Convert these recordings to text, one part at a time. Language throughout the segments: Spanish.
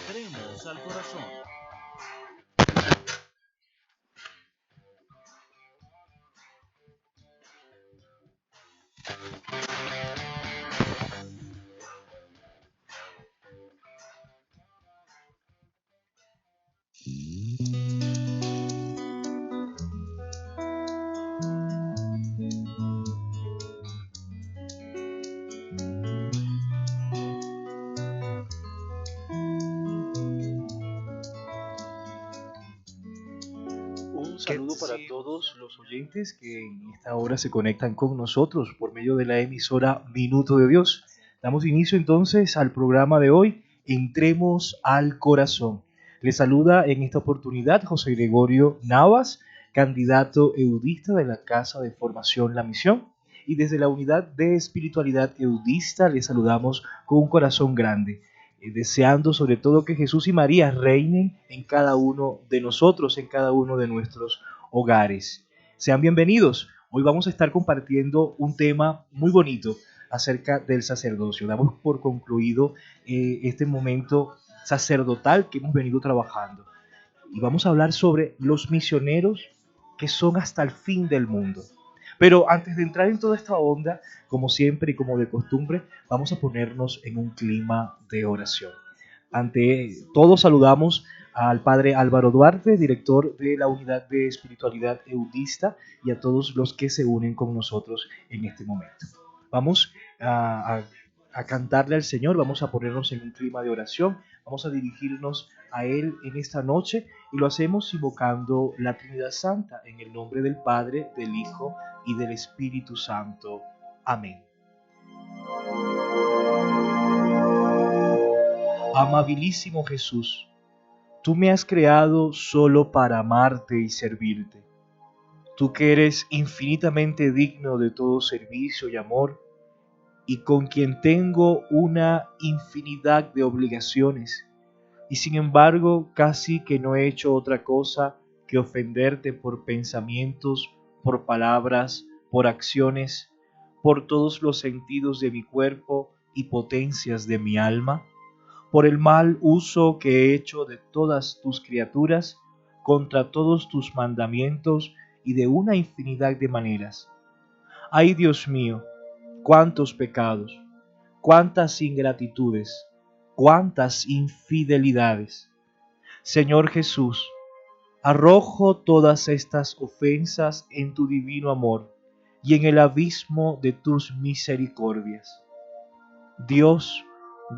Entremos al corazón. Un saludo para todos los oyentes que en esta hora se conectan con nosotros por medio de la emisora Minuto de Dios. Damos inicio entonces al programa de hoy, Entremos al Corazón. Les saluda en esta oportunidad José Gregorio Navas, candidato eudista de la Casa de Formación La Misión. Y desde la Unidad de Espiritualidad Eudista les saludamos con un corazón grande, deseando sobre todo que Jesús y María reinen en cada uno de nosotros, en cada uno de nuestros hogares. Sean bienvenidos. Hoy vamos a estar compartiendo un tema muy bonito acerca del sacerdocio. Damos por concluido este momento sacerdotal que hemos venido trabajando. Y vamos a hablar sobre los misioneros que son hasta el fin del mundo. Pero antes de entrar en toda esta onda, como siempre y como de costumbre, vamos a ponernos en un clima de oración. Ante todo saludamos al Padre Álvaro Duarte, director de la Unidad de Espiritualidad Eudista, y a todos los que se unen con nosotros en este momento. Vamos a cantarle al Señor, vamos a ponernos en un clima de oración, vamos a dirigirnos a Él en esta noche y lo hacemos invocando la Trinidad Santa en el nombre del Padre, del Hijo y del Espíritu Santo. Amén. Amabilísimo Jesús, tú me has creado solo para amarte y servirte. Tú que eres infinitamente digno de todo servicio y amor, y con quien tengo una infinidad de obligaciones, y sin embargo casi que no he hecho otra cosa que ofenderte por pensamientos, por palabras, por acciones, por todos los sentidos de mi cuerpo y potencias de mi alma, por el mal uso que he hecho de todas tus criaturas, contra todos tus mandamientos y de una infinidad de maneras. Ay, Dios mío, cuántos pecados, cuántas ingratitudes, cuántas infidelidades. Señor Jesús, arrojo todas estas ofensas en tu divino amor y en el abismo de tus misericordias. Dios,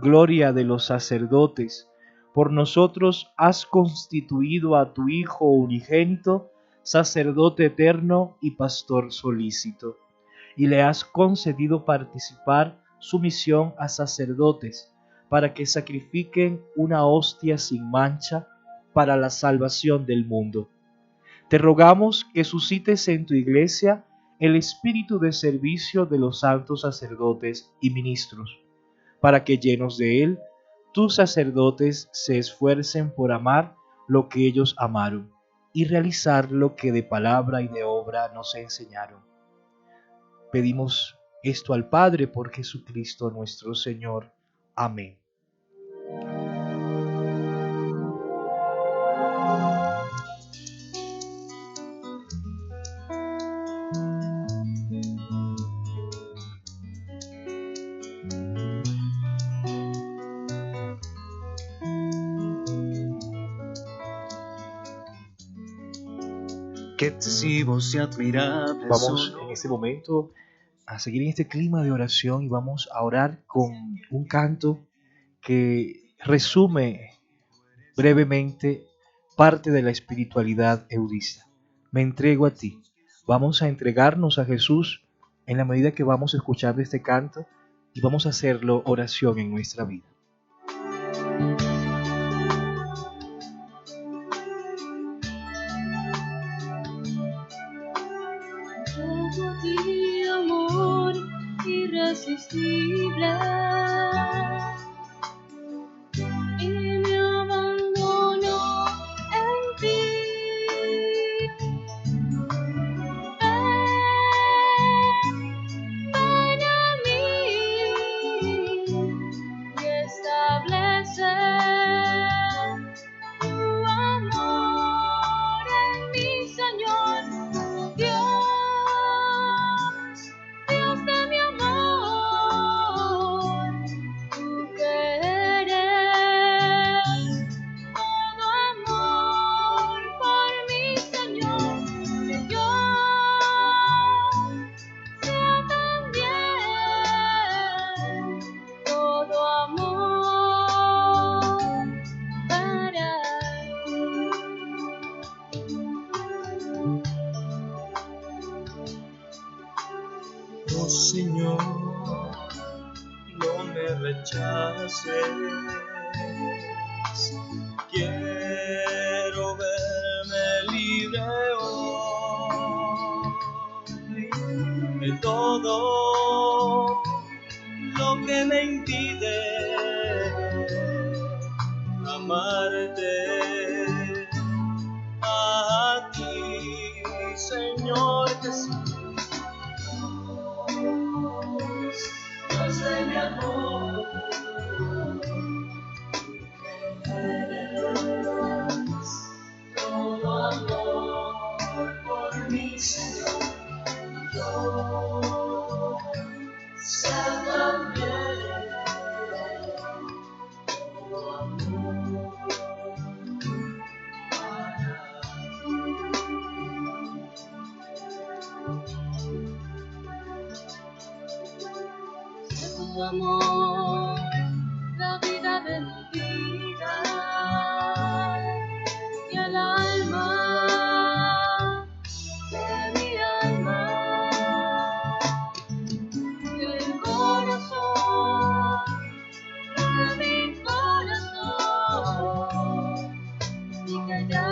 gloria de los sacerdotes, por nosotros has constituido a tu Hijo unigénito, sacerdote eterno y pastor solícito, y le has concedido participar su misión a sacerdotes, para que sacrifiquen una hostia sin mancha para la salvación del mundo. Te rogamos que suscites en tu iglesia el espíritu de servicio de los santos sacerdotes y ministros, para que llenos de él, tus sacerdotes se esfuercen por amar lo que ellos amaron y realizar lo que de palabra y de obra nos enseñaron. Pedimos esto al Padre por Jesucristo nuestro Señor. Amén. Qué expresivos y admirables. Vamos en este momento a seguir en este clima de oración y vamos a orar con un canto que resume brevemente parte de la espiritualidad eudista. Me entrego a ti. Vamos a entregarnos a Jesús en la medida que vamos escuchando este canto y vamos a hacerlo oración en nuestra vida. Amor irresistible. Establece Quiero verme libre hoy de todo lo que me impide amarte a ti, Señor Jesús. Dios de mi amor, todo amor por mi Señor. Yo sé también todo amor para tu amor, la vida de mi vida y el alma de mi alma y el corazón de mi corazón, y que ya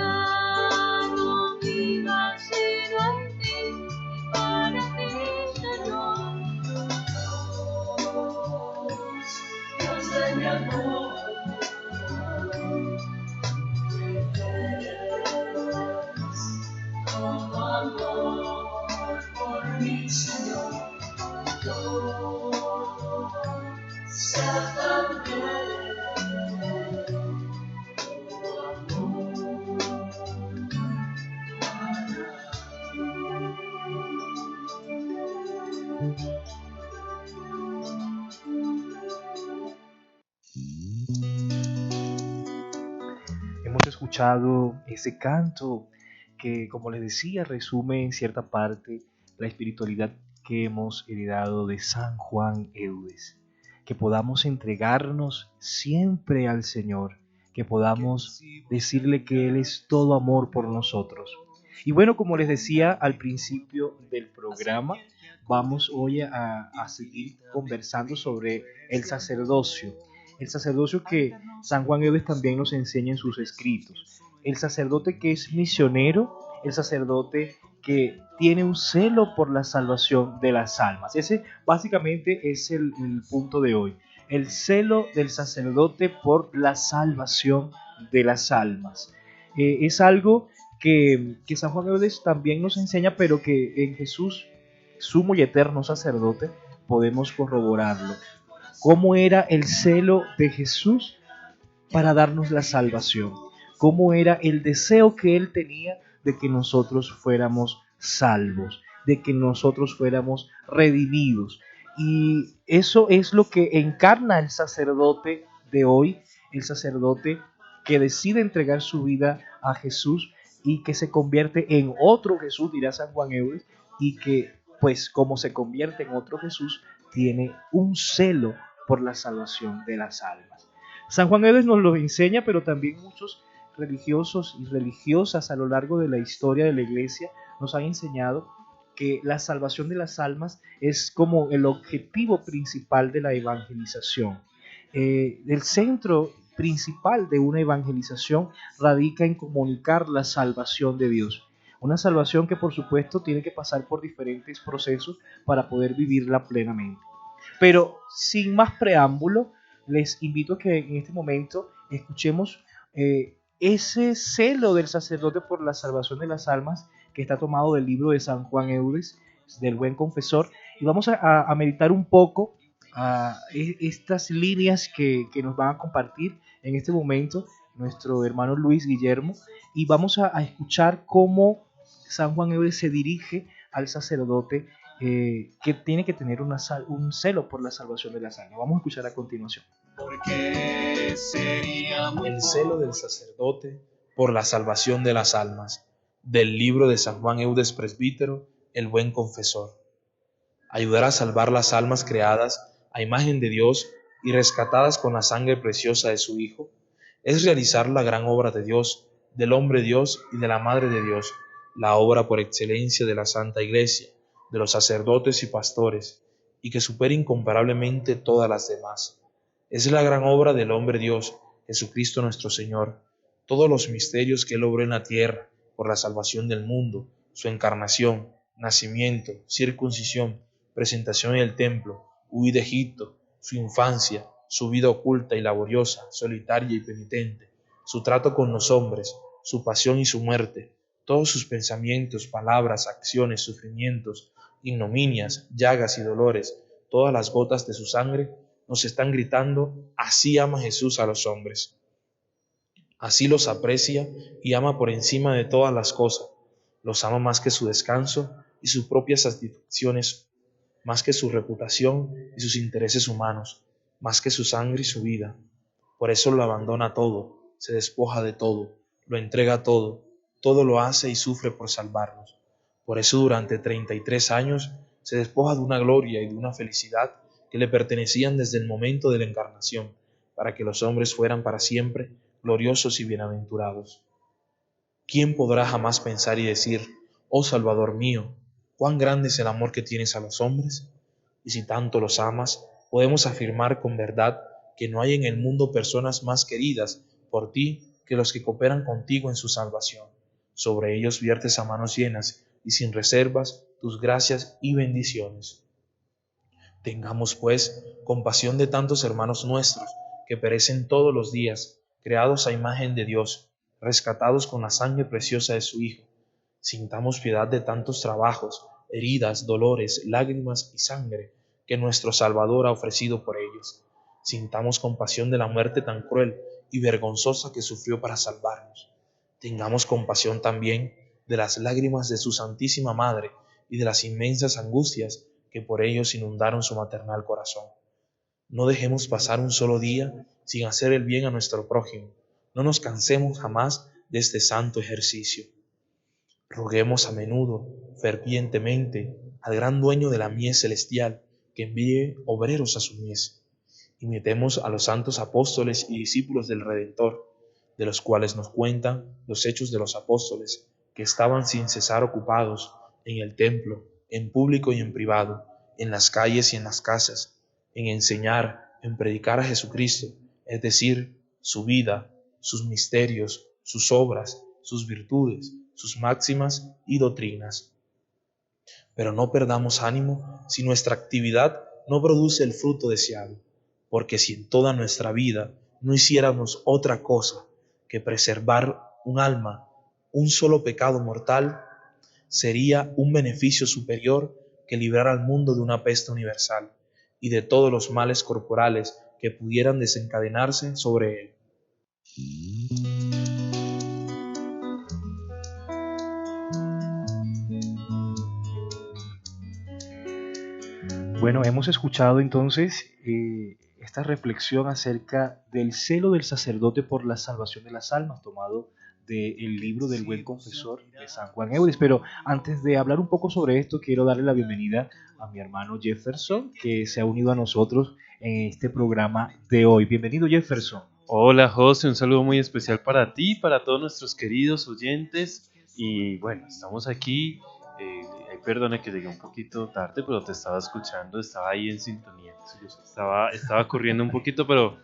no viva sino en ti y para ti, Señor. Dios de mi amor, todo amor por mi Señor. Yo sé también todo amor Hemos escuchado ese canto que, como les decía, resume en cierta parte la espiritualidad que hemos heredado de San Juan Eudes. Que podamos entregarnos siempre al Señor, que podamos decirle que Él es todo amor por nosotros. Y bueno, como les decía al principio del programa, vamos hoy a seguir conversando sobre el sacerdocio que San Juan Eudes también nos enseña en sus escritos. El sacerdote que es misionero, el sacerdote que tiene un celo por la salvación de las almas. Ese básicamente es el punto de hoy. El celo del sacerdote por la salvación de las almas. Es algo que San Juan Eudes también nos enseña, pero que en Jesús, sumo y eterno sacerdote, podemos corroborarlo. ¿Cómo era el celo de Jesús para darnos la salvación? ¿Cómo era el deseo que Él tenía de que nosotros fuéramos salvos, de que nosotros fuéramos redimidos? Y eso es lo que encarna el sacerdote de hoy, el sacerdote que decide entregar su vida a Jesús y que se convierte en otro Jesús, dirá San Juan Eudes, y que, pues, como se convierte en otro Jesús, tiene un celo por la salvación de las almas. San Juan Eudes nos lo enseña, pero también muchos religiosos y religiosas a lo largo de la historia de la Iglesia nos han enseñado que la salvación de las almas es como el objetivo principal de la evangelización. El centro principal de una evangelización radica en comunicar la salvación de Dios. Una salvación que, por supuesto, tiene que pasar por diferentes procesos para poder vivirla plenamente. Pero sin más preámbulo, les invito a que en este momento escuchemos ese celo del sacerdote por la salvación de las almas que está tomado del libro de San Juan Eudes, del Buen Confesor, y vamos a meditar un poco estas líneas que nos van a compartir en este momento nuestro hermano Luis Guillermo, y vamos a escuchar cómo San Juan Eudes se dirige al sacerdote que tiene que tener un celo por la salvación de las almas. Vamos a escuchar a continuación. El celo del sacerdote por la salvación de las almas, del libro de San Juan Eudes Presbítero, el Buen Confesor. Ayudar a salvar las almas creadas a imagen de Dios y rescatadas con la sangre preciosa de su Hijo, es realizar la gran obra de Dios, del hombre Dios y de la Madre de Dios, la obra por excelencia de la Santa Iglesia, de los sacerdotes y pastores, y que supera incomparablemente todas las demás. Es la gran obra del hombre Dios, Jesucristo nuestro Señor. Todos los misterios que Él obró en la tierra por la salvación del mundo, su encarnación, nacimiento, circuncisión, presentación en el templo, huida de Egipto, su infancia, su vida oculta y laboriosa, solitaria y penitente, su trato con los hombres, su pasión y su muerte, todos sus pensamientos, palabras, acciones, sufrimientos, ignominias, llagas y dolores, todas las gotas de su sangre, nos están gritando: así ama Jesús a los hombres. Así los aprecia y ama por encima de todas las cosas. Los ama más que su descanso y sus propias satisfacciones, más que su reputación y sus intereses humanos, más que su sangre y su vida. Por eso lo abandona todo, se despoja de todo, lo entrega todo lo hace y sufre por salvarnos. Por eso durante 33 años se despoja de una gloria y de una felicidad que le pertenecían desde el momento de la encarnación, para que los hombres fueran para siempre gloriosos y bienaventurados. ¿Quién podrá jamás pensar y decir: oh Salvador mío, cuán grande es el amor que tienes a los hombres? Y si tanto los amas, podemos afirmar con verdad que no hay en el mundo personas más queridas por ti que los que cooperan contigo en su salvación. Sobre ellos viertes a manos llenas y sin reservas tus gracias y bendiciones. Tengamos, pues, compasión de tantos hermanos nuestros que perecen todos los días, creados a imagen de Dios, rescatados con la sangre preciosa de su Hijo. Sintamos piedad de tantos trabajos, heridas, dolores, lágrimas y sangre que nuestro Salvador ha ofrecido por ellos. Sintamos compasión de la muerte tan cruel y vergonzosa que sufrió para salvarnos. Tengamos compasión también de las lágrimas de su Santísima Madre y de las inmensas angustias que por ellos inundaron su maternal corazón. No dejemos pasar un solo día sin hacer el bien a nuestro prójimo. No nos cansemos jamás de este santo ejercicio. Roguemos a menudo, fervientemente, al gran dueño de la mies celestial que envíe obreros a su mies. Imitemos a los santos apóstoles y discípulos del Redentor, de los cuales nos cuentan los hechos de los apóstoles, que estaban sin cesar ocupados en el templo, en público y en privado, en las calles y en las casas, en enseñar, en predicar a Jesucristo, es decir, su vida, sus misterios, sus obras, sus virtudes, sus máximas y doctrinas. Pero no perdamos ánimo si nuestra actividad no produce el fruto deseado, porque si en toda nuestra vida no hiciéramos otra cosa que preservar un alma, un solo pecado mortal, sería un beneficio superior que librar al mundo de una peste universal y de todos los males corporales que pudieran desencadenarse sobre él. Bueno, hemos escuchado entonces esta reflexión acerca del celo del sacerdote por la salvación de las almas, tomado del libro del Buen Confesor de San Juan Eudes. Pero antes de hablar un poco sobre esto, quiero darle la bienvenida a mi hermano Jefferson, que se ha unido a nosotros en este programa de hoy. Bienvenido, Jefferson. Hola José, un saludo muy especial para ti y para todos nuestros queridos oyentes. Y bueno, estamos aquí. Perdone que llegué un poquito tarde, pero te estaba escuchando, estaba ahí en sintonía. Estaba corriendo un poquito, pero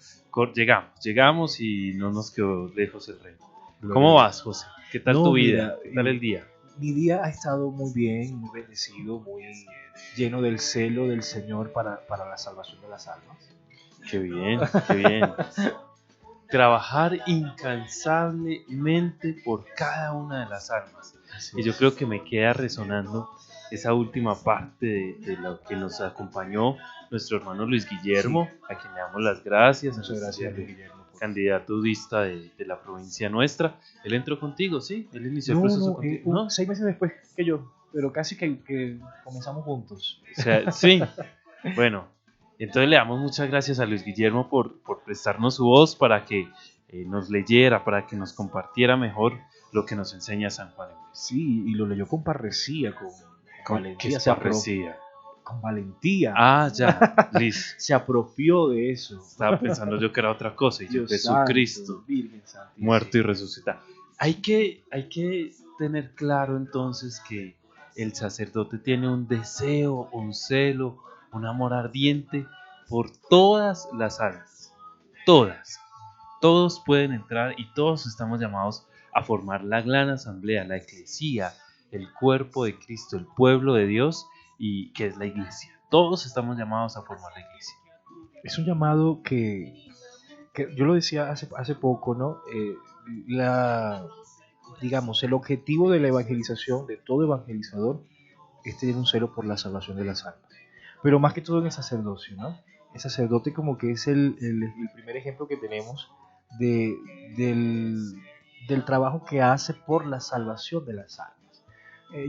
llegamos y no nos quedó lejos el reino. ¿Cómo vas, José? ¿Qué tal tu vida? ¿Qué tal el día? Mi día ha estado muy bien, muy bendecido, muy lleno del celo del Señor para la salvación de las almas. Qué bien, qué bien. Trabajar incansablemente por cada una de las almas. Y yo creo que me queda resonando esa última parte de lo que nos acompañó nuestro hermano Luis Guillermo, a quien le damos las gracias. Muchas gracias, Luis Guillermo. Candidato udista de la provincia nuestra. Él entró contigo, ¿sí? Él inició el proceso contigo. ¿No? 6 meses después que yo, pero casi que comenzamos juntos. O sea, sí. Bueno, entonces le damos muchas gracias a Luis Guillermo por prestarnos su voz para que nos leyera, para que nos compartiera mejor lo que nos enseña San Juan Eudes. Sí, y lo leyó con parresía, con valentía. ¿Qué parresía? Con valentía. Ah, ya, listo. Se apropió de eso. Estaba pensando yo que era otra cosa. Y yo, Dios Jesucristo, santo, Virgen Santísima. muerto y resucitado. Hay que tener claro entonces que el sacerdote tiene un deseo, un celo, un amor ardiente por todas las almas. todos pueden entrar y todos estamos llamados a formar la gran asamblea, la eclesía, el cuerpo de Cristo, el pueblo de Dios, y que es la iglesia. Todos estamos llamados a formar la iglesia. Es un llamado que yo lo decía hace poco, ¿no? Digamos, el objetivo de la evangelización, de todo evangelizador, es tener un celo por la salvación de las almas. Pero más que todo en el sacerdocio, ¿no? El sacerdote como que es el primer ejemplo que tenemos del trabajo que hace por la salvación de las almas.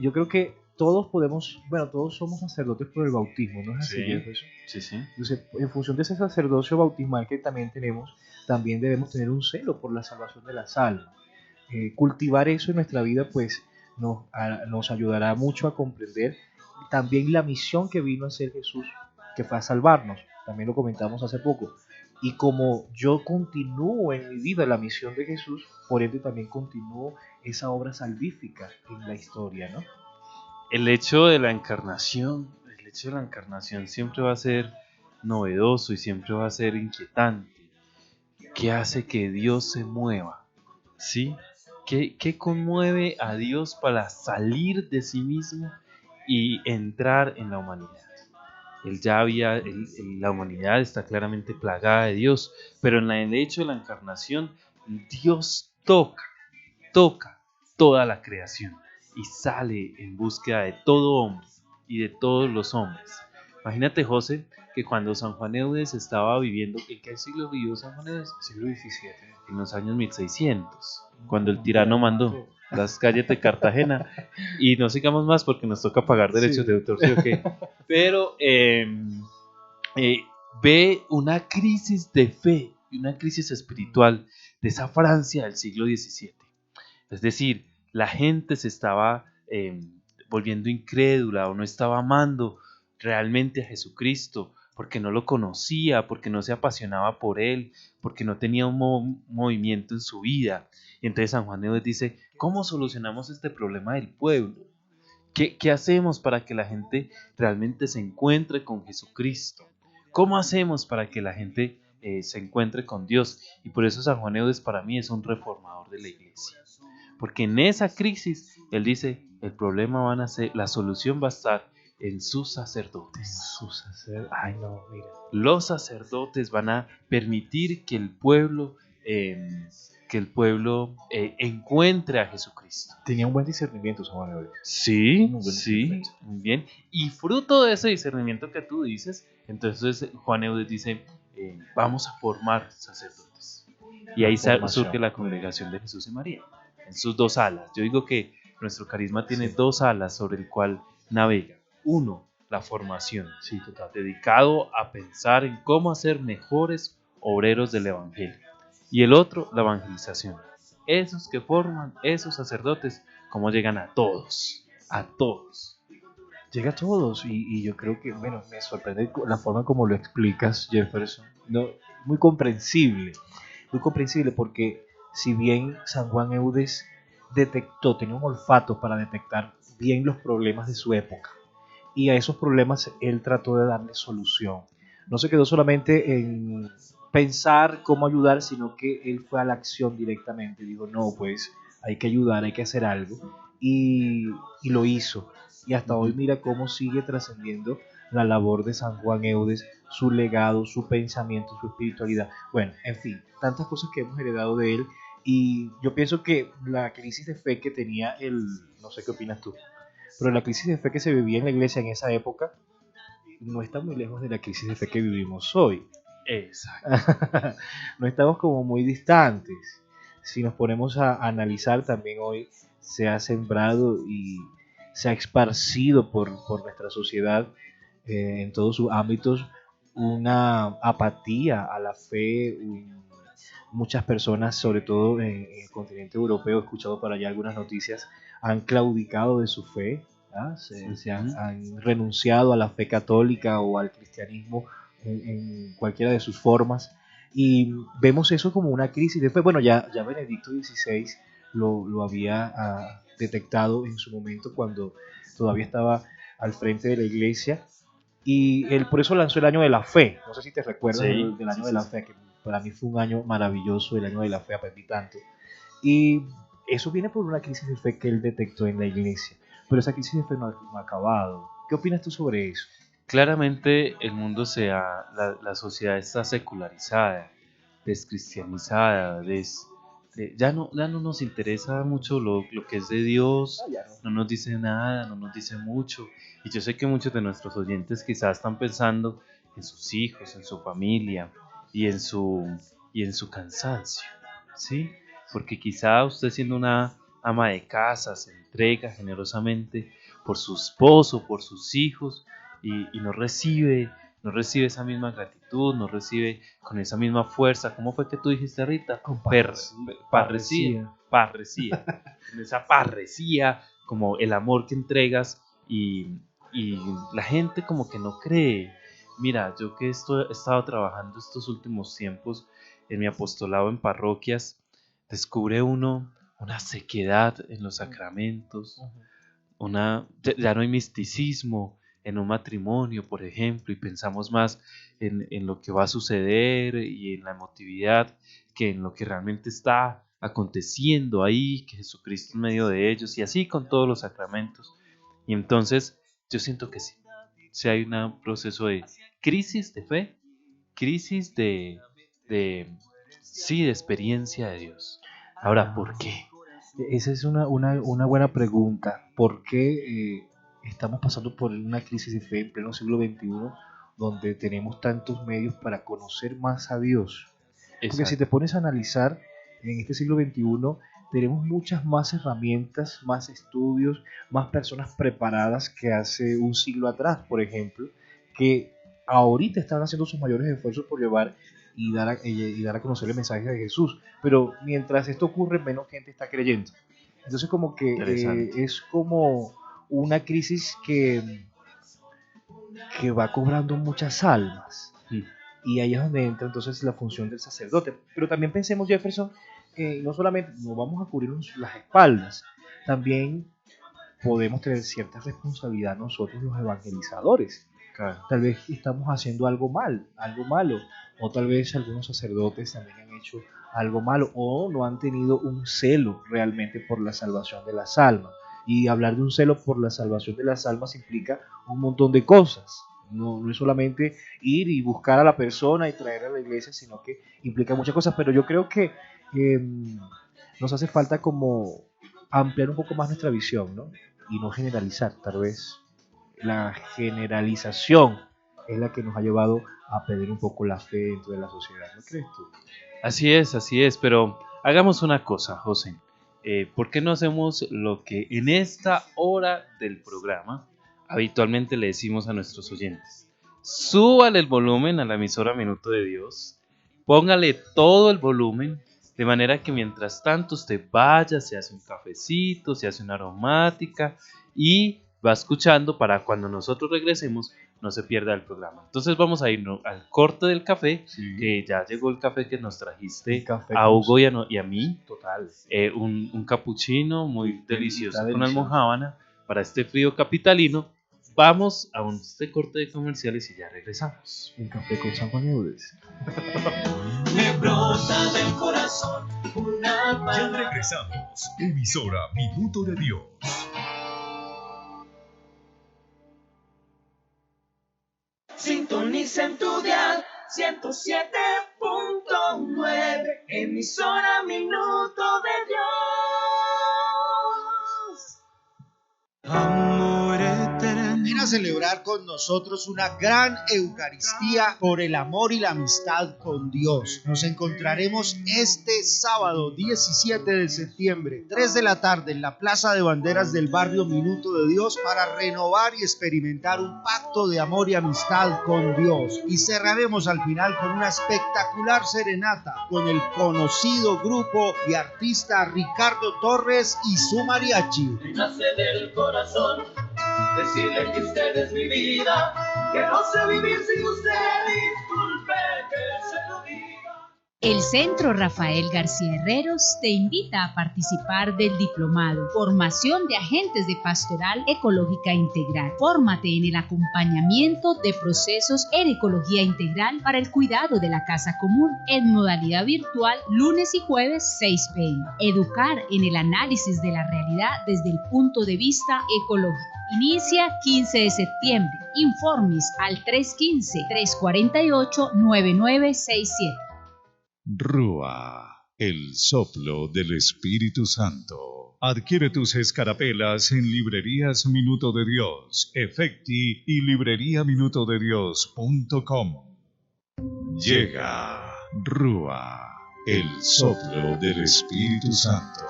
Yo creo que todos todos somos sacerdotes por el bautismo, ¿no es así, Jefferson? Sí. Entonces, en función de ese sacerdocio bautismal que también tenemos, también debemos tener un celo por la salvación de las almas. Cultivar eso en nuestra vida, pues, nos ayudará mucho a comprender también la misión que vino a hacer Jesús, que fue a salvarnos. También lo comentamos hace poco. Y como yo continúo en mi vida la misión de Jesús, por ende también continúo esa obra salvífica en la historia, ¿no? El hecho de la encarnación siempre va a ser novedoso y siempre va a ser inquietante. ¿Qué hace que Dios se mueva? ¿Sí? ¿Qué conmueve a Dios para salir de sí mismo y entrar en la humanidad? La humanidad está claramente plagada de Dios, pero en el hecho de la encarnación, Dios toca toda la creación y sale en búsqueda de todo hombre y de todos los hombres. Imagínate, José, que cuando San Juan Eudes estaba viviendo, ¿en qué siglo vivió San Juan Eudes? Siglo XVII. En los años 1600, cuando el tirano mandó las calles de Cartagena, y no sigamos más porque nos toca pagar derechos de autor, ¿sí o qué? Pero ve una crisis de fe y una crisis espiritual de esa Francia del siglo XVII. Es decir, la gente se estaba volviendo incrédula o no estaba amando realmente a Jesucristo porque no lo conocía, porque no se apasionaba por él, porque no tenía un movimiento en su vida. Y entonces San Juan Eudes dice, ¿cómo solucionamos este problema del pueblo? ¿Qué hacemos para que la gente realmente se encuentre con Jesucristo? ¿Cómo hacemos para que la gente se encuentre con Dios? Y por eso San Juan Eudes para mí es un reformador de la iglesia. Porque en esa crisis, él dice, la solución va a estar en sus sacerdotes. Ay, no, mira. Los sacerdotes van a permitir que el pueblo encuentre a Jesucristo. Tenía un buen discernimiento San Juan Eudes. Sí, Muy buen sí, discernimiento. muy bien. Y fruto de ese discernimiento que tú dices, entonces Juan Eudes dice, vamos a formar sacerdotes. Y ahí surge la congregación de Jesús y María, en sus dos alas. Yo digo que nuestro carisma tiene dos alas sobre el cual navega. Uno, la formación, dedicado a pensar en cómo hacer mejores obreros del Evangelio. Y el otro, la evangelización. Esos que forman, esos sacerdotes, cómo llegan a todos. Llega a todos y yo creo que, bueno, me sorprende la forma como lo explicas, Jefferson. No, muy comprensible porque si bien San Juan Eudes tenía un olfato para detectar bien los problemas de su época, y a esos problemas él trató de darle solución. No se quedó solamente en pensar cómo ayudar, sino que él fue a la acción directamente. Dijo, no, pues hay que ayudar, hay que hacer algo. Y lo hizo. Y hasta hoy mira cómo sigue trascendiendo la labor de San Juan Eudes, su legado, su pensamiento, su espiritualidad. Bueno, en fin, tantas cosas que hemos heredado de él. Y yo pienso que la crisis de fe que tenía no sé qué opinas tú, pero la crisis de fe que se vivía en la iglesia en esa época no está muy lejos de la crisis de fe que vivimos hoy. Exacto. No estamos como muy distantes. Si nos ponemos a analizar, también hoy se ha sembrado y se ha esparcido por nuestra sociedad en todos sus ámbitos una apatía a la fe. Muchas personas, sobre todo en el continente europeo, he escuchado por allá algunas noticias, han claudicado de su fe, ¿ah? Han renunciado a la fe católica o al cristianismo en cualquiera de sus formas, y vemos eso como una crisis de fe. Bueno, ya Benedicto XVI lo había detectado en su momento cuando todavía estaba al frente de la iglesia, y él por eso lanzó el año de la fe. No sé si te recuerdas del año de la fe, que Para mí fue un año maravilloso, el año de la fe, aprendí tanto. Y eso viene por una crisis de fe que él detectó en la iglesia. Pero esa crisis de fe no ha acabado. ¿Qué opinas tú sobre eso? Claramente el mundo la sociedad está secularizada, descristianizada, ya no nos interesa mucho lo que es de Dios, no nos dice nada, no nos dice mucho. Y yo sé que muchos de nuestros oyentes quizás están pensando en sus hijos, en su familia y en su cansancio, ¿sí? Porque quizá usted siendo una ama de casa se entrega generosamente por su esposo, por sus hijos y no recibe esa misma gratitud, no recibe con esa misma fuerza. ¿Cómo fue que tú dijiste, Rita? Con Parresía, con esa parresía, como el amor que entregas y la gente como que no cree. Mira, yo que he estado trabajando estos últimos tiempos en mi apostolado en parroquias, descubre uno una sequedad en los sacramentos, ya no hay misticismo en un matrimonio, por ejemplo, y pensamos más en lo que va a suceder y en la emotividad que en lo que realmente está aconteciendo ahí, que Jesucristo en medio de ellos, y así con todos los sacramentos. Y entonces yo siento que sí hay un proceso de crisis de fe, crisis sí, de experiencia de Dios. Ahora, ¿por qué? Esa es una buena pregunta. ¿Por qué estamos pasando por una crisis de fe en pleno siglo XXI, donde tenemos tantos medios para conocer más a Dios? Porque si te pones a analizar, en este siglo XXI tenemos muchas más herramientas, más estudios, más personas preparadas que hace un siglo atrás, por ejemplo, que ahorita están haciendo sus mayores esfuerzos por llevar y dar a conocer el mensaje de Jesús. Pero mientras esto ocurre, menos gente está creyendo. Entonces como que es como una crisis que va cobrando muchas almas. Y ahí es donde entra entonces la función del sacerdote. Pero también pensemos, Jefferson, no solamente nos vamos a cubrirnos las espaldas, también podemos tener cierta responsabilidad nosotros los evangelizadores. Claro. Tal vez estamos haciendo algo malo, o tal vez algunos sacerdotes también han hecho algo malo, o no han tenido un celo realmente por la salvación de las almas. Y hablar de un celo por la salvación de las almas implica un montón de cosas. No es solamente ir y buscar a la persona y traerla a la iglesia, sino que implica muchas cosas. Pero yo creo que nos hace falta como ampliar un poco más nuestra visión, ¿no? Y no generalizar. Tal vez la generalización es la que nos ha llevado a perder un poco la fe dentro de la sociedad, ¿no crees tú? Así es, pero hagamos una cosa, José. ¿Por qué no hacemos lo que en esta hora del programa habitualmente le decimos a nuestros oyentes? Súbale el volumen a la emisora Minuto de Dios, póngale todo el volumen, de manera que mientras tanto usted vaya, se hace un cafecito, se hace una aromática y va escuchando para cuando nosotros regresemos no se pierda el programa. Entonces vamos a irnos al corte del café, sí, que ya llegó el café que nos trajiste a Hugo y a mí. Total. Un capuchino muy delicioso con almojábana para este frío capitalino. Vamos a este corte de comerciales y ya regresamos. Un café con San Juan Eudes. Me brota del corazón una Ya regresamos. Emisora Minuto de Dios. Sintoniza en tu dial 107.9, emisora Minuto de Dios. Amor eterno. Ven a celebrar con nosotros una gran Eucaristía por el amor y la amistad con Dios. Nos encontraremos este sábado 17 de septiembre, 3 de la tarde, en la Plaza de Banderas del barrio Minuto de Dios para renovar y experimentar un pacto de amor y amistad con Dios. Y cerraremos al final con una espectacular serenata con el conocido grupo y artista Ricardo Torres y su mariachi. Me nace del corazón decirle que usted es mi vida, que no sé vivir sin usted, disculpe que se lo diga. El Centro Rafael García Herreros te invita a participar del diplomado Formación de Agentes de Pastoral Ecológica Integral. Fórmate en el acompañamiento de procesos en ecología integral para el cuidado de la casa común en modalidad virtual lunes y jueves 6 p.m. Educar en el análisis de la realidad desde el punto de vista ecológico. Inicia 15 de septiembre. Informes al 315-348-9967. Rúa, el soplo del Espíritu Santo. Adquiere tus escarapelas en Librerías Minuto de Dios, Efecti y libreriaminutodedios.com. Llega Rúa, el soplo del Espíritu Santo.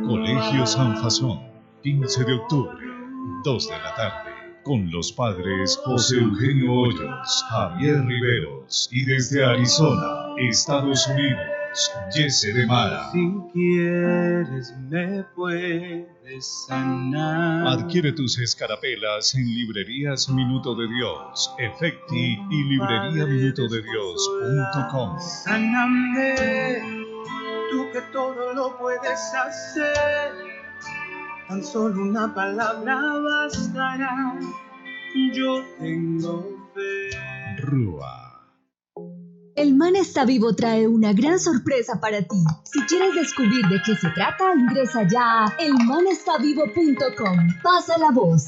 Colegio San Fasón, 15 de octubre, 2 de la tarde. Con los padres José Eugenio Hoyos, Javier Riveros y desde Arizona, Estados Unidos, Jesse de Mara. Si quieres me puedes sanar. Adquiere tus escarapelas en Librerías Minuto de Dios, Efecti y libreriaminutodedios.com. Sáname, tú que todo lo puedes hacer. Tan solo una palabra bastará. Yo tengo fe. Rúa. El Man está vivo trae una gran sorpresa para ti. Si quieres descubrir de qué se trata, ingresa ya a elmanestavivo.com. Pasa la voz.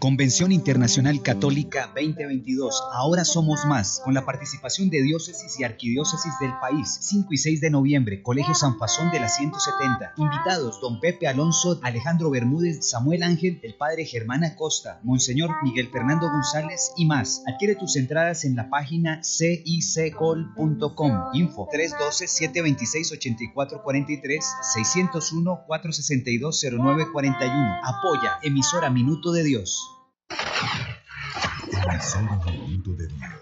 Convención Internacional Católica 2022. Ahora somos más. Con la participación de diócesis y arquidiócesis del país. 5 y 6 de noviembre. Colegio San Fasón de la 170. Invitados: Don Pepe Alonso, Alejandro Bermúdez, Samuel Ángel, el Padre Germán Acosta, Monseñor Miguel Fernando González y más. Adquiere tus entradas en la página cicol.com. Info 312-726-8443, 601-462-0941. Apoya Emisora Minuto de Dios. Emisora Minuto de Dios.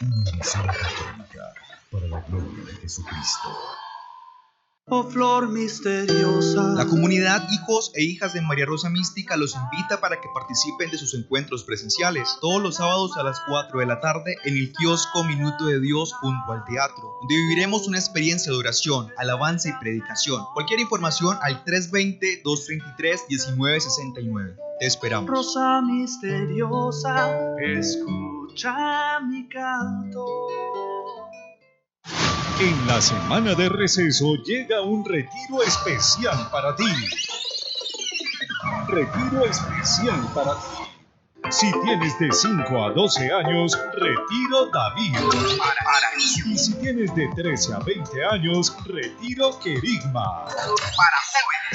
Una emisora católica para la gloria de Jesucristo. Oh flor misteriosa. La comunidad Hijos e Hijas de María Rosa Mística los invita para que participen de sus encuentros presenciales todos los sábados a las 4 de la tarde en el kiosco Minuto de Dios junto al teatro, donde viviremos una experiencia de oración, alabanza y predicación. Cualquier información al 320-233-1969. Te esperamos. Rosa misteriosa, escucha mi canto. En la semana de receso llega un retiro especial para ti. Retiro especial para ti. Si tienes de 5 a 12 años, Retiro David. Y si tienes de 13 a 20 años, Retiro Querigma.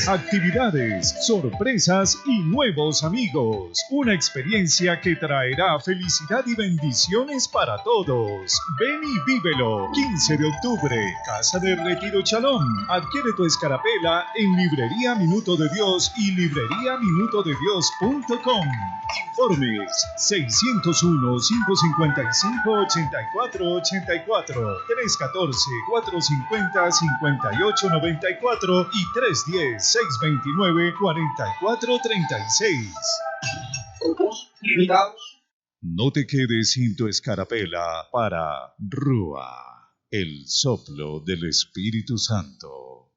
Actividades, sorpresas y nuevos amigos. Una experiencia que traerá felicidad y bendiciones para todos. Ven y vívelo. 15 de octubre, Casa de Retiro Chalón. Adquiere tu escarapela en Librería Minuto de Dios y libreriaminutodedios.com. Informes 601-555-8484, 314-450-5894 y 310-629-4436. Grupos limitados. No te quedes sin tu escarapela para Rúa, el soplo del Espíritu Santo.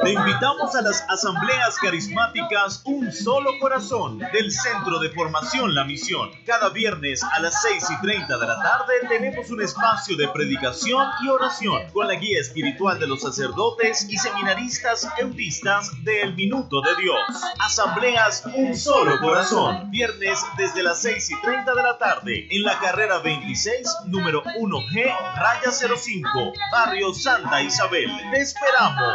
Te invitamos a las asambleas carismáticas Un Solo Corazón del Centro de Formación La Misión. Cada viernes a las 6:30 de la tarde tenemos un espacio de predicación y oración con la guía espiritual de los sacerdotes y seminaristas eudistas de El Minuto de Dios. Asambleas Un Solo Corazón, viernes desde las 6:30 de la tarde en la carrera 26, número 1G-05, barrio Santa Isabel. ¡Te esperamos!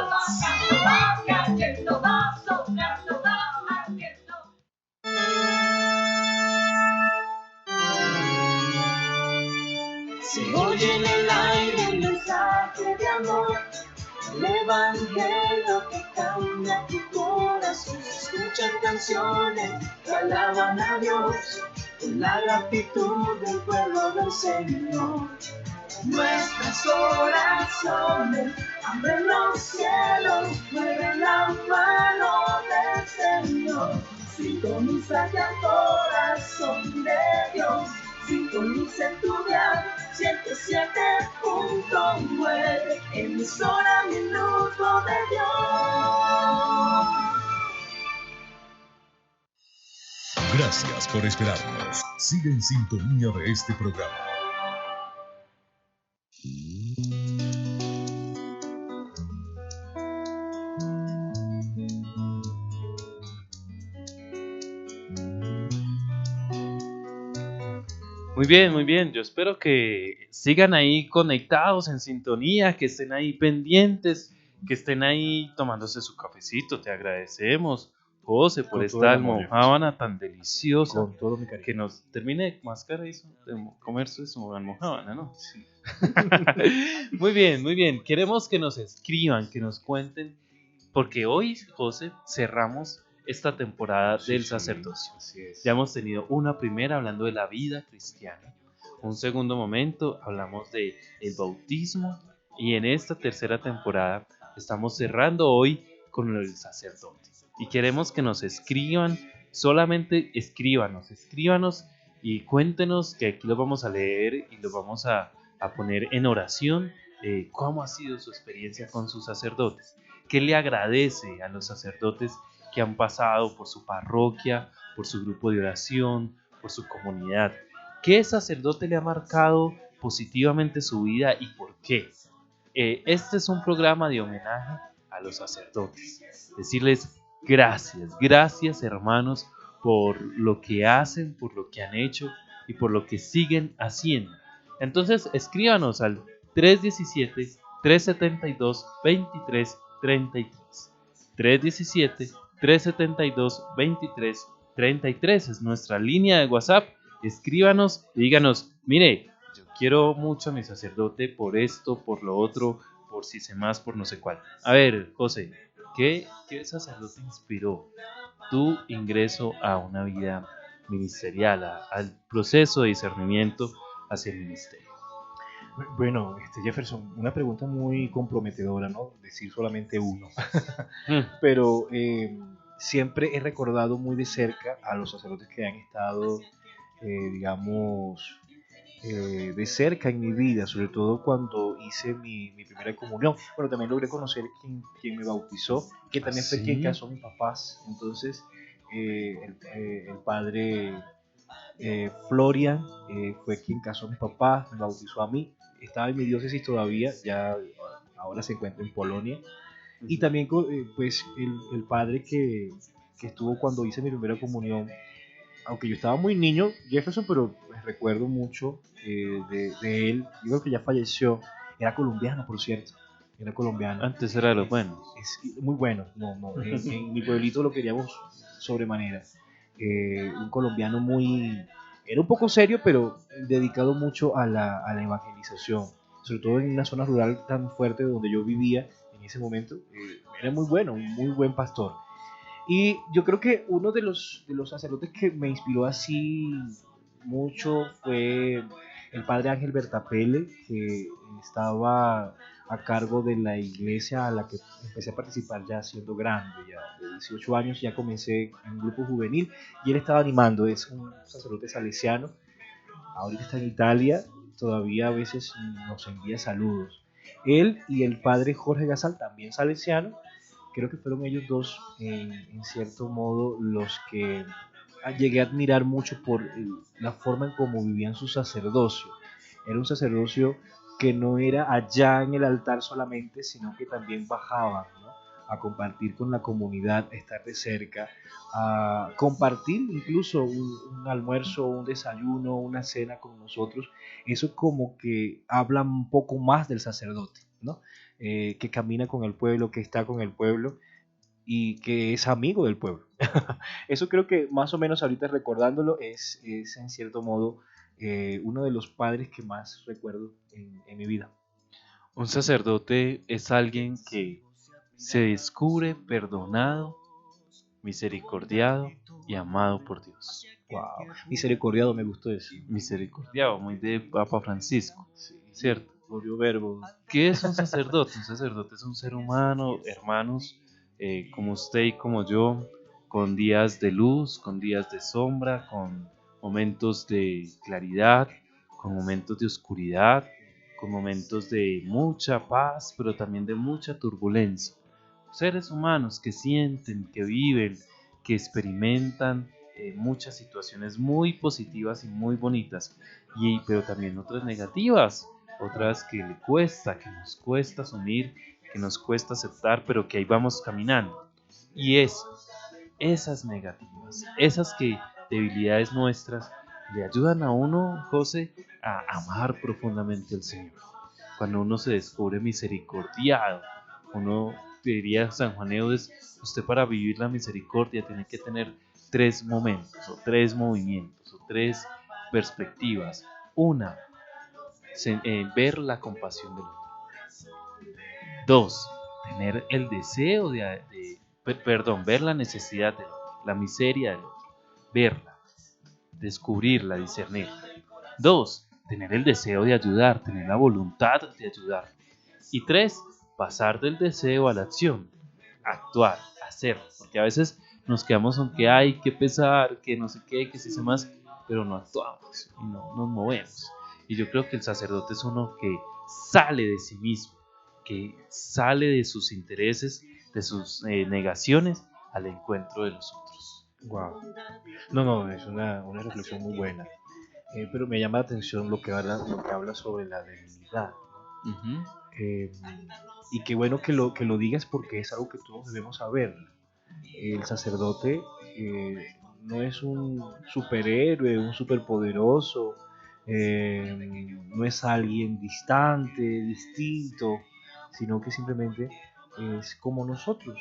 Se oye en el aire un mensaje de amor, el evangelio que cambia tu corazón. Se escuchan canciones que alaban a Dios, con la gratitud del pueblo del Señor. Nuestras oraciones abren los cielos, mueven la mano del Señor. Sintoniza ya el corazón de Dios. Sintoniza en tu dial 107.9, emisora Minuto de Dios. Gracias por esperarnos. Sigue en sintonía de este programa. Muy bien, muy bien. Yo espero que sigan ahí conectados en sintonía, que estén ahí pendientes, que estén ahí tomándose su cafecito. Te agradecemos, José, por esta almojábana tan deliciosa. Con todo mi cariño. Que nos termine de mascar eso, de comerse su almojábana, ¿no? Sí. Muy bien, muy bien. Queremos que nos escriban, que nos cuenten, porque hoy, José, cerramos esta temporada del sacerdocio. Ya hemos tenido una primera hablando de la vida cristiana, un segundo momento hablamos de el bautismo, y en esta tercera temporada estamos cerrando hoy con el sacerdote. Y queremos que nos escriban, solamente escríbanos y cuéntenos, que aquí lo vamos a leer y lo vamos a poner en oración, cómo ha sido su experiencia con sus sacerdotes, qué le agradece a los sacerdotes que han pasado por su parroquia, por su grupo de oración, por su comunidad. ¿Qué sacerdote le ha marcado positivamente su vida y por qué? Este es un programa de homenaje a los sacerdotes. Decirles gracias hermanos por lo que hacen, por lo que han hecho y por lo que siguen haciendo. Entonces escríbanos al 317-372-2333. 317-372-2333 es nuestra línea de WhatsApp. Escríbanos y díganos, mire, yo quiero mucho a mi sacerdote por esto, por lo otro, por si sé más, por no sé cuál. A ver, José, ¿qué sacerdote inspiró tu ingreso a una vida ministerial, al proceso de discernimiento hacia el ministerio? Bueno, Jefferson, una pregunta muy comprometedora, ¿no? Decir solamente uno. Pero siempre he recordado muy de cerca a los sacerdotes que han estado, digamos, de cerca en mi vida, sobre todo cuando hice mi primera comunión. Bueno, también logré conocer quien me bautizó, que también fue quien casó a mis papás. Entonces, el padre Florian fue quien casó a mis papás, me bautizó a mí. Estaba en mi diócesis todavía, ya ahora se encuentra en Polonia. Y también pues el padre que estuvo cuando hice mi primera comunión, aunque yo estaba muy niño, Jefferson, pero pues, recuerdo mucho de él. Yo creo que ya falleció. Era colombiano, por cierto. Era colombiano. Antes era de los buenos. Es muy bueno. No, en mi pueblito lo queríamos sobremanera. Un colombiano era un poco serio, pero dedicado mucho a la evangelización, sobre todo en una zona rural tan fuerte donde yo vivía en ese momento. Era muy bueno, un muy buen pastor. Y yo creo que uno de los sacerdotes que me inspiró así mucho fue el padre Ángel Bertapelle, que estaba a cargo de la iglesia a la que empecé a participar ya siendo grande, ya de 18 años, ya comencé en un grupo juvenil y él estaba animando. Es un sacerdote salesiano, ahorita está en Italia, todavía a veces nos envía saludos. Él y el padre Jorge Gasal, también salesiano, creo que fueron ellos dos en cierto modo los que llegué a admirar mucho por la forma en cómo vivían su sacerdocio. Era un sacerdocio que no era allá en el altar solamente, sino que también bajaban, ¿no?, a compartir con la comunidad, a estar de cerca, a compartir incluso un almuerzo, un desayuno, una cena con nosotros. Eso como que habla un poco más del sacerdote, ¿no? Que camina con el pueblo, que está con el pueblo y que es amigo del pueblo. Eso creo que más o menos ahorita recordándolo es en cierto modo uno de los padres que más recuerdo en mi vida. Un sacerdote es alguien que se descubre perdonado, misericordiado y amado por Dios. Wow, misericordiado me gustó decir. Misericordiado, muy de Papa Francisco, sí, ¿cierto? Volvió verbo. ¿Qué es un sacerdote? Un sacerdote es un ser humano, hermanos, como usted y como yo, con días de luz, con días de sombra, con momentos de claridad, con momentos de oscuridad, con momentos de mucha paz, pero también de mucha turbulencia. Seres humanos que sienten, que viven, que experimentan muchas situaciones muy positivas y muy bonitas, pero también otras negativas, otras que que nos cuesta asumir, que nos cuesta aceptar, pero que ahí vamos caminando. Y esas negativas, esas debilidades nuestras, le ayudan a uno, José, a amar profundamente al Señor. Cuando uno se descubre misericordiado, uno diría San Juan Eudes, usted para vivir la misericordia tiene que tener 3 momentos, o 3 movimientos, o 3 perspectivas. Una, ver la compasión del otro. 2, tener el deseo ver la necesidad del otro, la miseria del otro, verla, descubrirla, discernirla. 2, tener el deseo de ayudar, tener la voluntad de ayudar. Y 3, pasar del deseo a la acción, actuar, hacer, porque a veces nos quedamos con que hay que pesar, que no sé qué, que se hace más, pero no actuamos y no nos movemos. Y yo creo que el sacerdote es uno que sale de sí mismo, que sale de sus intereses, de sus negaciones al encuentro de los otros. Wow. No, es una reflexión muy buena. Pero me llama la atención lo que habla sobre la debilidad, ¿no? Uh-huh. Y qué bueno que lo digas, porque es algo que todos debemos saber. El sacerdote no es un superhéroe, un superpoderoso, no es alguien distante, distinto, sino que simplemente es como nosotros.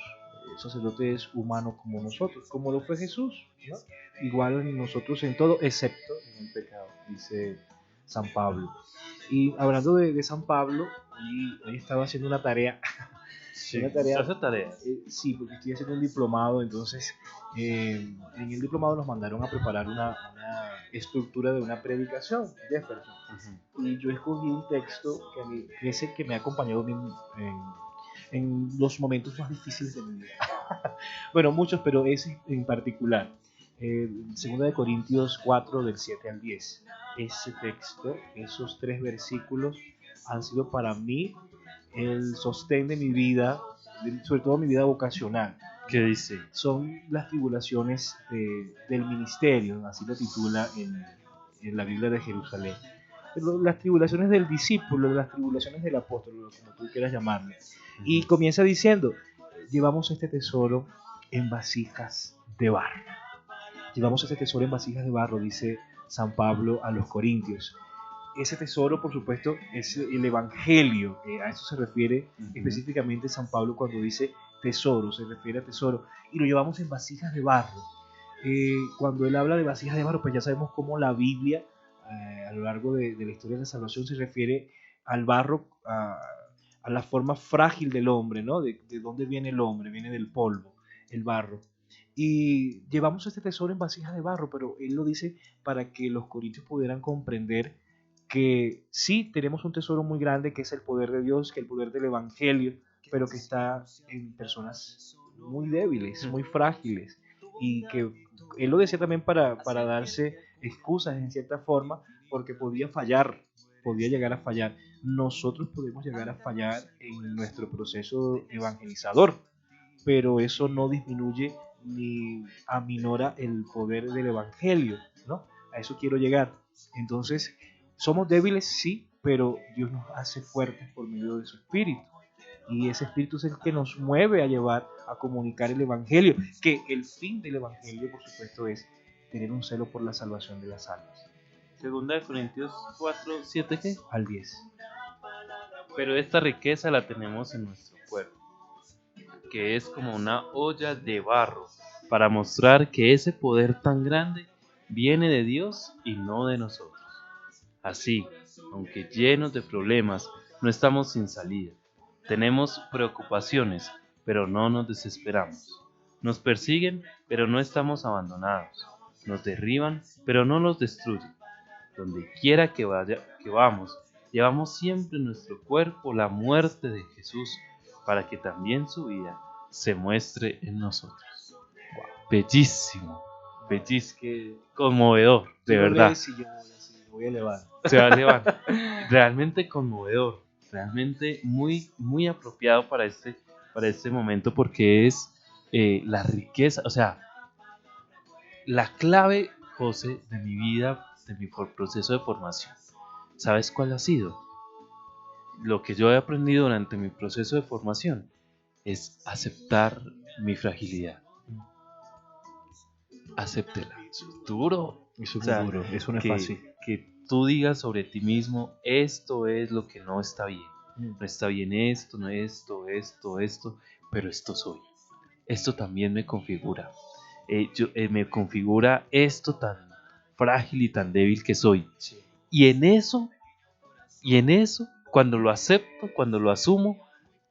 El sacerdote es humano como nosotros, como lo fue Jesús, ¿no? Igual nosotros en todo, excepto en el pecado, dice San Pablo. Y hablando de San Pablo, hoy estaba haciendo una tarea. Sí, ¿hace tareas? Sí, porque estoy haciendo un diplomado, entonces en el diplomado nos mandaron a preparar una estructura de una predicación, Jefferson. Uh-huh. Y yo escogí un texto que es el que me ha acompañado en los momentos más difíciles de mi vida. Bueno, muchos, pero ese en particular. 2 de Corintios 4, del 7 al 10. Ese texto, esos 3 versículos han sido para mí el sostén de mi vida, sobre todo mi vida vocacional. ¿Qué dice? Son las tribulaciones del ministerio, así lo titula en la Biblia de Jerusalén. Las tribulaciones del discípulo, las tribulaciones del apóstol, como tú quieras llamarle. Y comienza diciendo, llevamos este tesoro en vasijas de barro. Llevamos este tesoro en vasijas de barro, dice San Pablo a los Corintios. Ese tesoro, por supuesto, es el Evangelio. A eso se refiere específicamente San Pablo cuando dice tesoro, se refiere a tesoro. Y lo llevamos en vasijas de barro. Cuando él habla de vasijas de barro, pues ya sabemos cómo la Biblia, a lo largo de la historia de la salvación, se refiere al barro, a la forma frágil del hombre, ¿no? De dónde viene el hombre, viene del polvo, el barro. Y llevamos este tesoro en vasijas de barro, pero él lo dice para que los corintios pudieran comprender que sí tenemos un tesoro muy grande, que es el poder de Dios, que es el poder del Evangelio, pero que está en personas muy débiles, muy frágiles, y que él lo decía también para darse excusas en cierta forma, porque podía llegar a fallar. Nosotros podemos llegar a fallar en nuestro proceso evangelizador, pero eso no disminuye ni aminora el poder del Evangelio, ¿no? A eso quiero llegar. Entonces, somos débiles, sí, pero Dios nos hace fuertes por medio de su Espíritu. Y ese Espíritu es el que nos mueve a comunicar el Evangelio, que el fin del Evangelio, por supuesto, es tener un celo por la salvación de las almas. 2 de Corintios 4, 7, ¿qué? Al 10. Pero esta riqueza la tenemos en nuestro cuerpo, que es como una olla de barro, para mostrar que ese poder tan grande viene de Dios y no de nosotros. Así, aunque llenos de problemas, no estamos sin salida. Tenemos preocupaciones, pero no nos desesperamos. Nos persiguen, pero no estamos abandonados. Nos derriban, pero no nos destruyen. Donde quiera que vamos, llevamos siempre en nuestro cuerpo la muerte de Jesús, para que también su vida se muestre en nosotros. Bellísimo, conmovedor, de verdad. Voy a elevar. Se va a elevar. Realmente conmovedor, realmente muy, muy apropiado para este momento, porque es la riqueza, o sea, la clave, José, de mi vida, de mi proceso de formación. ¿Sabes cuál ha sido? Lo que yo he aprendido durante mi proceso de formación es aceptar mi fragilidad. Acéptela. Es duro. Eso es muy duro. Eso no es fácil. Que tú digas sobre ti mismo, esto es lo que no está bien. No está bien esto, no esto, pero esto soy. Esto también me configura. Me configura esto tan frágil y tan débil que soy. Sí. Y en eso, cuando lo acepto, cuando lo asumo,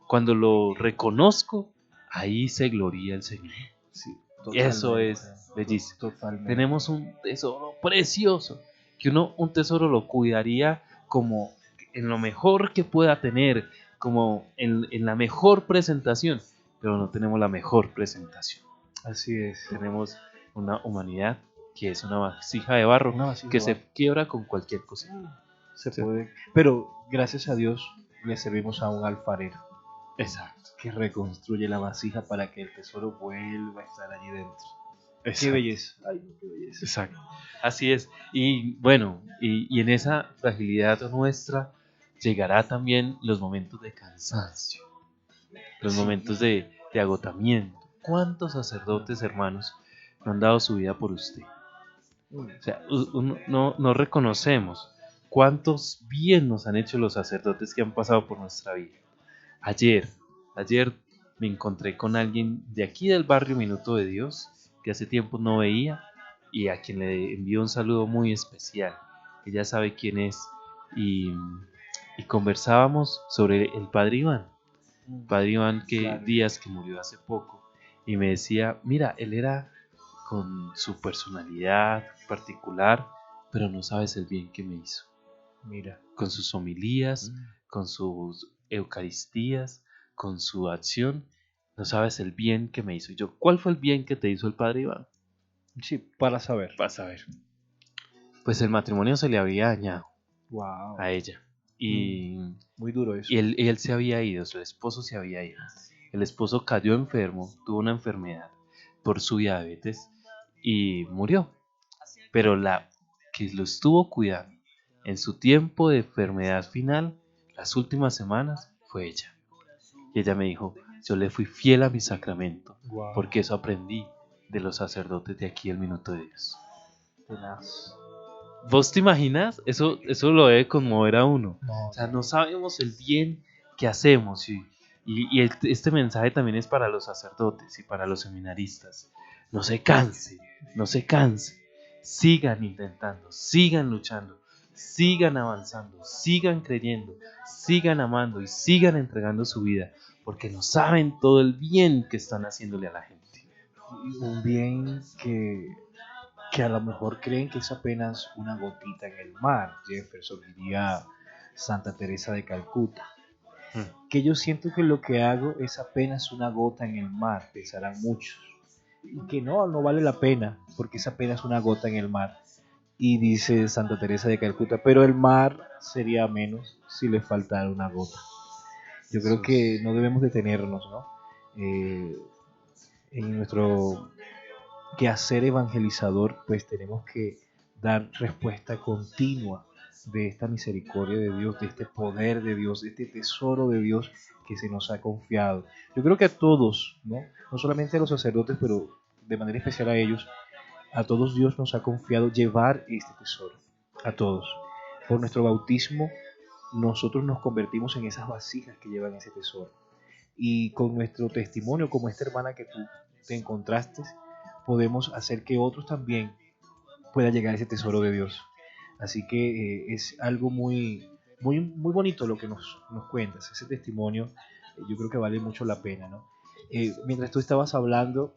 cuando lo reconozco, ahí se gloria el Señor. Sí, eso es bellísimo. Totalmente. Tenemos un tesoro precioso, que un tesoro lo cuidaría como en lo mejor que pueda tener, como en la mejor presentación, pero no tenemos la mejor presentación. Así es. Tenemos una humanidad que es una vasija de barro que se quiebra con cualquier cosa. Se puede. Pero gracias a Dios le servimos a un alfarero. Exacto. Que reconstruye la vasija para que el tesoro vuelva a estar allí dentro. Exacto. Qué belleza. Ay, qué belleza. Exacto. Así es. Y bueno, y en esa fragilidad nuestra llegará también los momentos de cansancio, los momentos de agotamiento. ¿Cuántos sacerdotes, hermanos, no han dado su vida por usted? O sea, no reconocemos cuántos bien nos han hecho los sacerdotes que han pasado por nuestra vida. Ayer me encontré con alguien de aquí del barrio Minuto de Dios que hace tiempo no veía y a quien le envío un saludo muy especial. Ella sabe quién es y conversábamos sobre el Padre Iván. Padre Iván Díaz, que murió hace poco, y me decía, mira, él era con su personalidad particular, pero no sabes el bien que me hizo. Mira, con sus homilías, con sus eucaristías, con su acción, no sabes el bien que me hizo. Y yo, ¿cuál fue el bien que te hizo el Padre Iván? Sí, para saber. Pues el matrimonio se le había dañado. Wow. A ella. Y muy duro eso. Y él se había ido, su esposo se había ido. El esposo cayó enfermo, tuvo una enfermedad por su diabetes y murió. Pero la que lo estuvo cuidando en su tiempo de enfermedad final, las últimas semanas, fue ella. Y ella me dijo, yo le fui fiel a mi sacramento, porque eso aprendí de los sacerdotes de aquí el Minuto de Dios. Tenaz. ¿Vos te imaginas? Eso lo debe conmover a uno. No. O sea, no sabemos el bien que hacemos. Y este mensaje también es para los sacerdotes y para los seminaristas. No se canse. Sigan intentando, sigan luchando, sigan avanzando, sigan creyendo, sigan amando y sigan entregando su vida, porque no saben todo el bien que están haciéndole a la gente. Un bien que a lo mejor creen que es apenas una gotita en el mar. Jefferson diría Santa Teresa de Calcuta. Que yo siento que lo que hago es apenas una gota en el mar, pensarán muchos. Y que no vale la pena, porque es apenas una gota en el mar. Y dice Santa Teresa de Calcuta, pero el mar sería menos si le faltara una gota. Yo creo que no debemos detenernos, ¿no? En nuestro quehacer evangelizador, pues tenemos que dar respuesta continua de esta misericordia de Dios, de este poder de Dios, de este tesoro de Dios que se nos ha confiado. Yo creo que a todos, no solamente a los sacerdotes, pero de manera especial a ellos, a todos Dios nos ha confiado llevar este tesoro, a todos. Por nuestro bautismo, nosotros nos convertimos en esas vasijas que llevan ese tesoro. Y con nuestro testimonio, como esta hermana que tú te encontraste, podemos hacer que otros también puedan llegar a ese tesoro de Dios. Así que es algo muy, muy, muy bonito lo que nos cuentas. Ese testimonio yo creo que vale mucho la pena, ¿no? Mientras tú estabas hablando,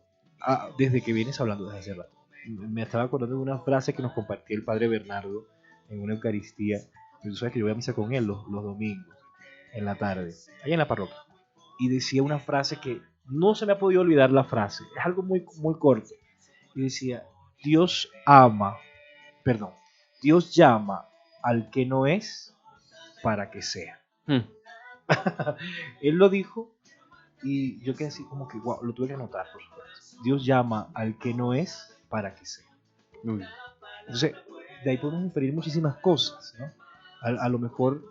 desde que vienes hablando desde hace rato, me estaba acordando de una frase que nos compartió el Padre Bernardo en una Eucaristía. Tú sabes que yo voy a misa con él los domingos, en la tarde, allá en la parroquia. Y decía una frase que no se me ha podido olvidar la frase, es algo muy, muy corto. Y decía, Dios llama al que no es para que sea. Él lo dijo y yo quedé así como que, wow, lo tuve que anotar, por supuesto. Dios llama al que no es para que sea. Entonces, de ahí podemos inferir muchísimas cosas, ¿no? A lo mejor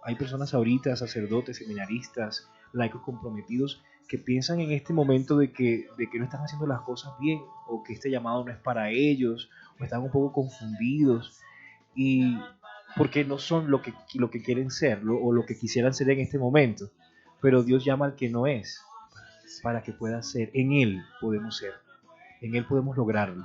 hay personas ahorita, sacerdotes, seminaristas, laicos comprometidos, que piensan en este momento de que no están haciendo las cosas bien, o que este llamado no es para ellos, o están un poco confundidos, y porque no son lo que quieren ser, o lo que quisieran ser en este momento. Pero Dios llama al que no es, para que pueda ser. En Él podemos ser, en Él podemos lograrlo.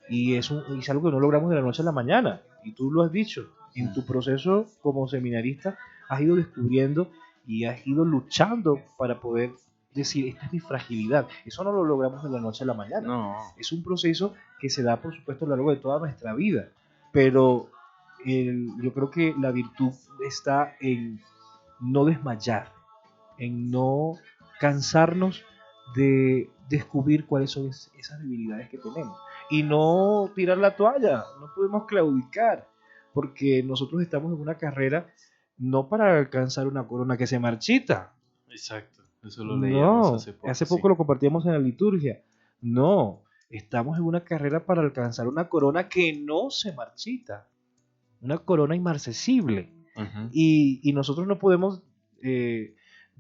Y es algo que no logramos de la noche a la mañana, y tú lo has dicho, en tu proceso como seminarista has ido descubriendo y has ido luchando para poder decir, esta es mi fragilidad. Eso no lo logramos de la noche a la mañana. No. Es un proceso que se da, por supuesto, a lo largo de toda nuestra vida, pero yo creo que la virtud está en no desmayar, en no cansarnos de descubrir cuáles son esas debilidades que tenemos y no tirar la toalla. No podemos claudicar, porque nosotros estamos en una carrera no para alcanzar una corona que se marchita. Exacto, eso lo leíamos hace poco lo compartíamos en la liturgia. No, estamos en una carrera para alcanzar una corona que no se marchita, una corona inmarcesible. Y nosotros no podemos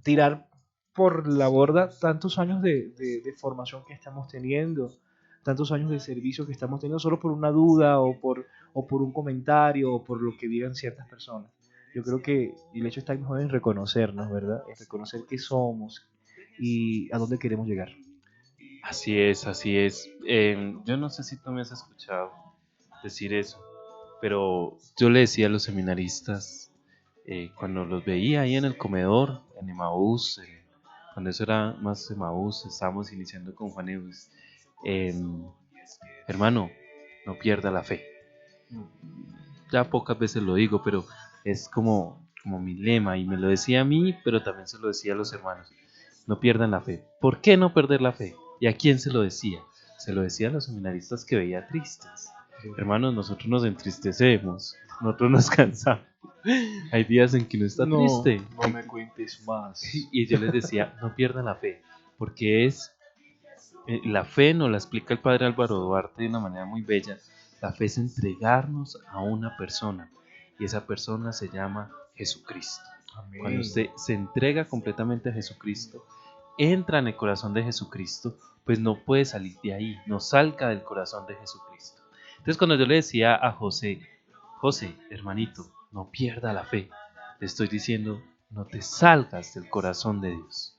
tirar por la borda tantos años de formación que estamos teniendo, tantos años de servicio que estamos teniendo, solo por una duda o por un comentario o por lo que digan ciertas personas. Yo creo que el hecho está mejor en reconocernos, ¿verdad? En reconocer qué somos y a dónde queremos llegar. Así es, así es. Yo no sé si tú me has escuchado decir eso, pero yo le decía a los seminaristas, cuando los veía ahí en el comedor, en Emaús, cuando eso era más Emaús, estábamos iniciando con Juan Eus, hermano, no pierda la fe. Ya pocas veces lo digo, pero es como mi lema, y me lo decía a mí, pero también se lo decía a los hermanos. No pierdan la fe. ¿Por qué no perder la fe? ¿Y a quién se lo decía? Se lo decía a los seminaristas que veía tristes. Hermanos, nosotros nos entristecemos, nosotros nos cansamos. Hay días en que uno está triste. No me cuentes más. Y yo les decía, no pierdan la fe, porque la fe nos la explica el padre Álvaro Duarte de una manera muy bella. La fe es entregarnos a una persona, y esa persona se llama Jesucristo. Amén. Cuando usted se entrega completamente a Jesucristo, entra en el corazón de Jesucristo, pues no puede salir de ahí, no salga del corazón de Jesucristo. Entonces, cuando yo le decía a José, hermanito, no pierda la fe, le estoy diciendo, no te salgas del corazón de Dios.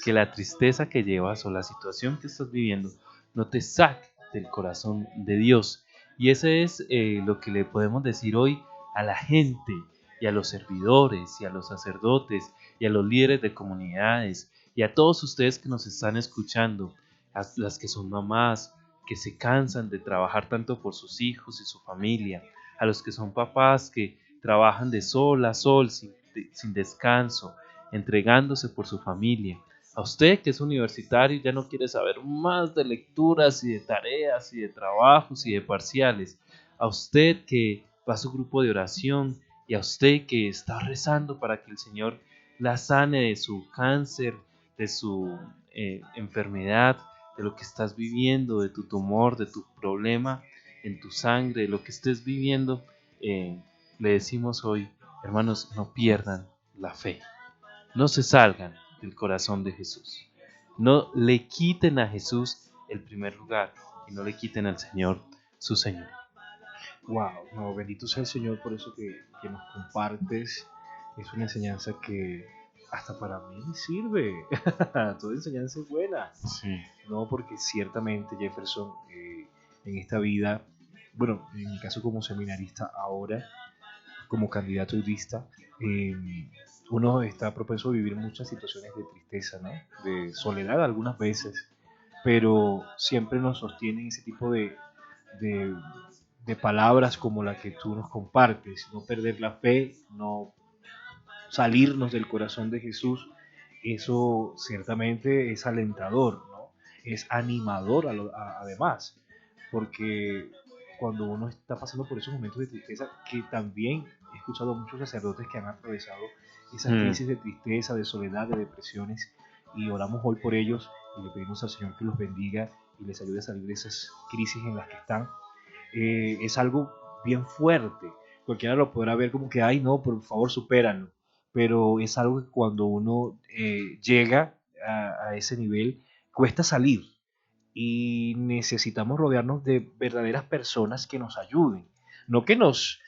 Que la tristeza que llevas o la situación que estás viviendo no te saque del corazón de Dios. Y ese es lo que le podemos decir hoy a la gente, y a los servidores, y a los sacerdotes, y a los líderes de comunidades, y a todos ustedes que nos están escuchando, a las que son mamás, que se cansan de trabajar tanto por sus hijos y su familia, a los que son papás que trabajan de sol a sol sin descanso, entregándose por su familia, a usted que es universitario y ya no quiere saber más de lecturas y de tareas y de trabajos y de parciales, a usted que va a su grupo de oración, y a usted que está rezando para que el Señor la sane de su cáncer, de su enfermedad, de lo que estás viviendo, de tu tumor, de tu problema en tu sangre, de lo que estés viviendo, le decimos hoy, hermanos, no pierdan la fe, no se salgan del corazón de Jesús, no le quiten a Jesús el primer lugar y no le quiten al Señor su Señor. Wow, no, bendito sea el Señor por eso que nos compartes. Es una enseñanza que hasta para mí me sirve. Toda enseñanza es buena. Sí. No, porque ciertamente, Jefferson, en esta vida, bueno, en mi caso como seminarista ahora, como candidato udista, uno está propenso a vivir muchas situaciones de tristeza, ¿no? De soledad algunas veces, pero siempre nos sostienen ese tipo de palabras como la que tú nos compartes, no perder la fe, no salirnos del corazón de Jesús, eso ciertamente es alentador, ¿no? Es animador además, porque cuando uno está pasando por esos momentos de tristeza, que también he escuchado a muchos sacerdotes que han atravesado esas crisis de tristeza, de soledad, de depresiones, y oramos hoy por ellos y le pedimos al Señor que los bendiga y les ayude a salir de esas crisis en las que están. Es algo bien fuerte. Cualquiera lo podrá ver como que, ay no, por favor supéranlo, pero es algo que cuando uno llega a ese nivel cuesta salir, y necesitamos rodearnos de verdaderas personas que nos ayuden, no que nos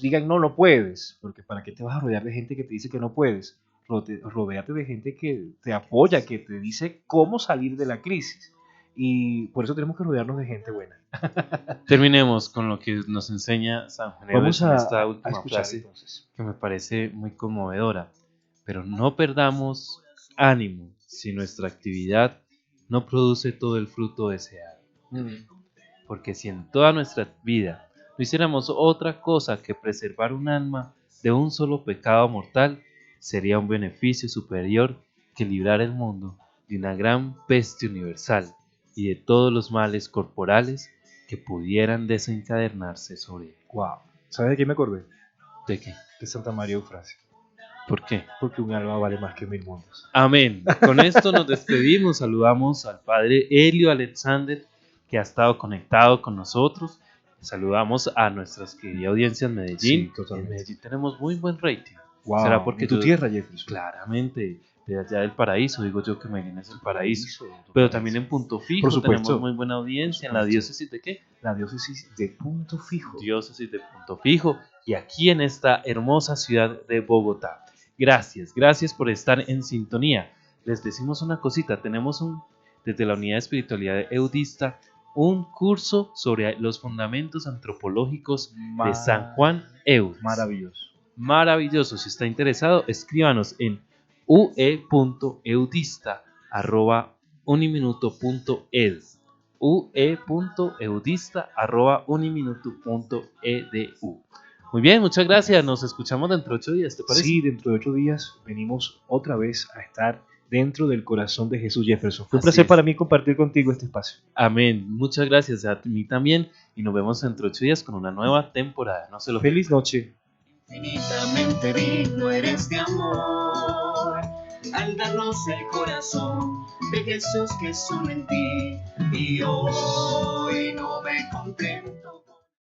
digan no puedes, porque ¿para qué te vas a rodear de gente que te dice que no puedes? Rodéate de gente que te apoya, que te dice cómo salir de la crisis, y por eso tenemos que rodearnos de gente buena. Terminemos con lo que nos enseña San Juan Eudes en esta última frase, entonces, que me parece muy conmovedora. Pero no perdamos ánimo si nuestra actividad no produce todo el fruto deseado. Porque si en toda nuestra vida no hiciéramos otra cosa que preservar un alma de un solo pecado mortal, sería un beneficio superior que librar el mundo de una gran peste universal y de todos los males corporales que pudieran desencadenarse sobre él. Wow. ¿Sabes de qué me acordé? ¿De qué? De Santa María Eufrasia. ¿Por qué? Porque un alma vale más que 1000 mundos. Amén. Con esto nos despedimos. Saludamos al Padre Helio Alexander, que ha estado conectado con nosotros. Saludamos a nuestras queridas audiencias en Medellín. Sí, totalmente. En Medellín tenemos muy buen rating. Wow. ¿Será porque en tu tierra, Jefferson? Claramente, de allá del paraíso, digo yo que Medellín es el paraíso. Pero también en Punto Fijo Por supuesto. tenemos muy buena audiencia. En la diócesis de ¿qué? La diócesis de Punto Fijo. Diócesis de Punto Fijo. Y aquí en esta hermosa ciudad de Bogotá. Gracias por estar en sintonía. Les decimos una cosita, tenemos desde la Unidad de Espiritualidad Eudista un curso sobre los fundamentos antropológicos de San Juan Eudes. Maravilloso. Si está interesado, escríbanos en ue.eudista@uniminuto.ed ue.eudista@uniminuto.edu. Muy bien, muchas gracias. Nos escuchamos dentro de 8 días, ¿te parece? Sí, dentro de 8 días venimos otra vez a estar dentro del corazón de Jesús, Jefferson. Fue un placer para mí compartir contigo este espacio. Amén. Muchas gracias a mí también. Y nos vemos dentro de 8 días con una nueva temporada. No se lo Feliz noche. Infinitamente digno eres de amor, al darnos el corazón de Jesús que solo en ti y hoy.